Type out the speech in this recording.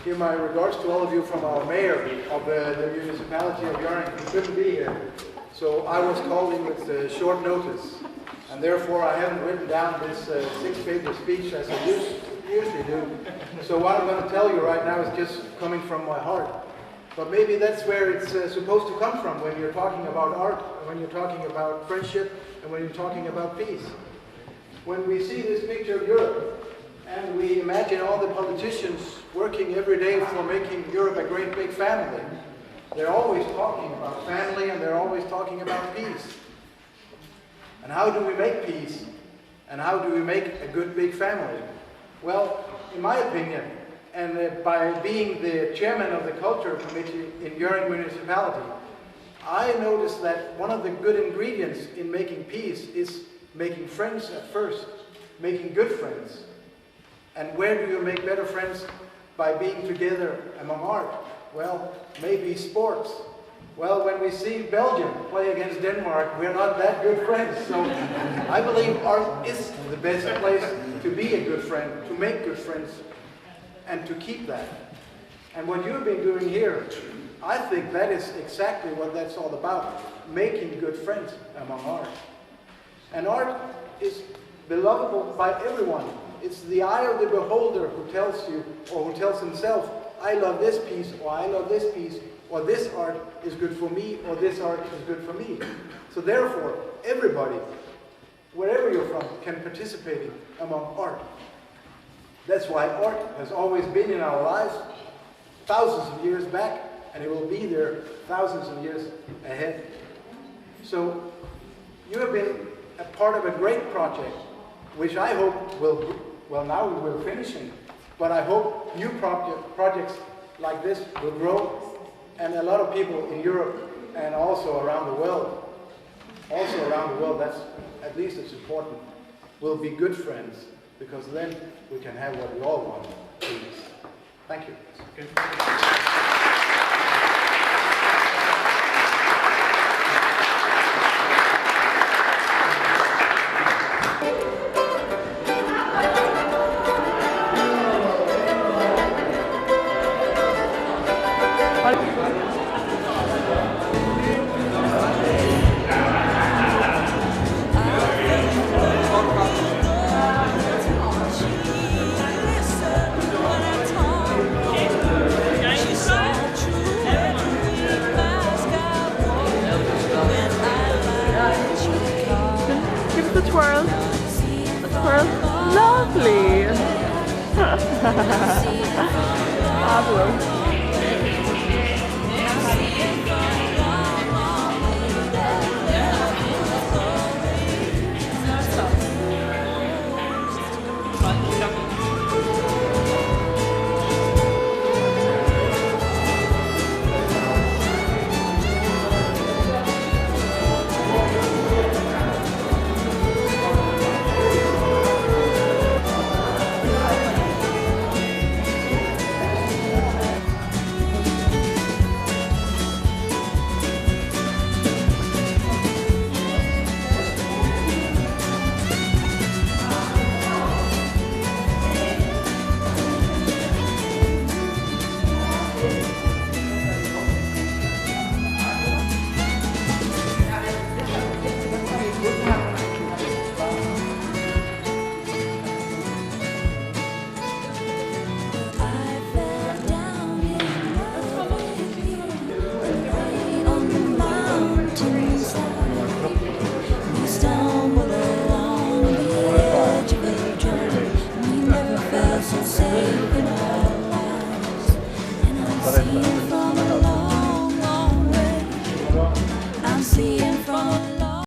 Give my regards to all of you from our mayor of the municipality of Jörgen. He couldn't be here, so I was called in with short notice, and therefore I haven't written down this six-page speech as I usually do. So what I'm going to tell you right now is just coming from my heart. But maybe that's where it's supposed to come from when you're talking about art, when you're talking about friendship, and when you're talking about peace. When we see this picture of Europe, and we imagine all the politicians working every day for making Europe a great big family, they're always talking about family and they're always talking about peace. And how do we make peace? And how do we make a good big family? Well, in my opinion, and by being the chairman of the culture committee in Jörgen municipality, I noticed that one of the good ingredients in making peace is making friends at first, making good friends. And where do you make better friends? By being together among art. Well, maybe sports. Well, when we see Belgium play against Denmark, we're not that good friends. So I believe art is the best place to be a good friend, to make good friends, and to keep that. And what you've been doing here, I think that is exactly what that's all about, making good friends among art. And art is beloved by everyone. It's the eye of the beholder who tells you, or who tells himself, I love this piece, or I love this piece, or this art is good for me, or this art is good for me. So therefore, everybody, wherever you're from, can participate among art. That's why art has always been in our lives, thousands of years back, and it will be there thousands of years ahead. So you have been a part of a great project, which I hope will, well, now we're finishing, but I hope new projects like this will grow, and a lot of people in Europe and also around the world, that's at least as important, will be good friends, because then we can have what we all want, peace. Thank you. The twirl. Lovely. Pablo. you can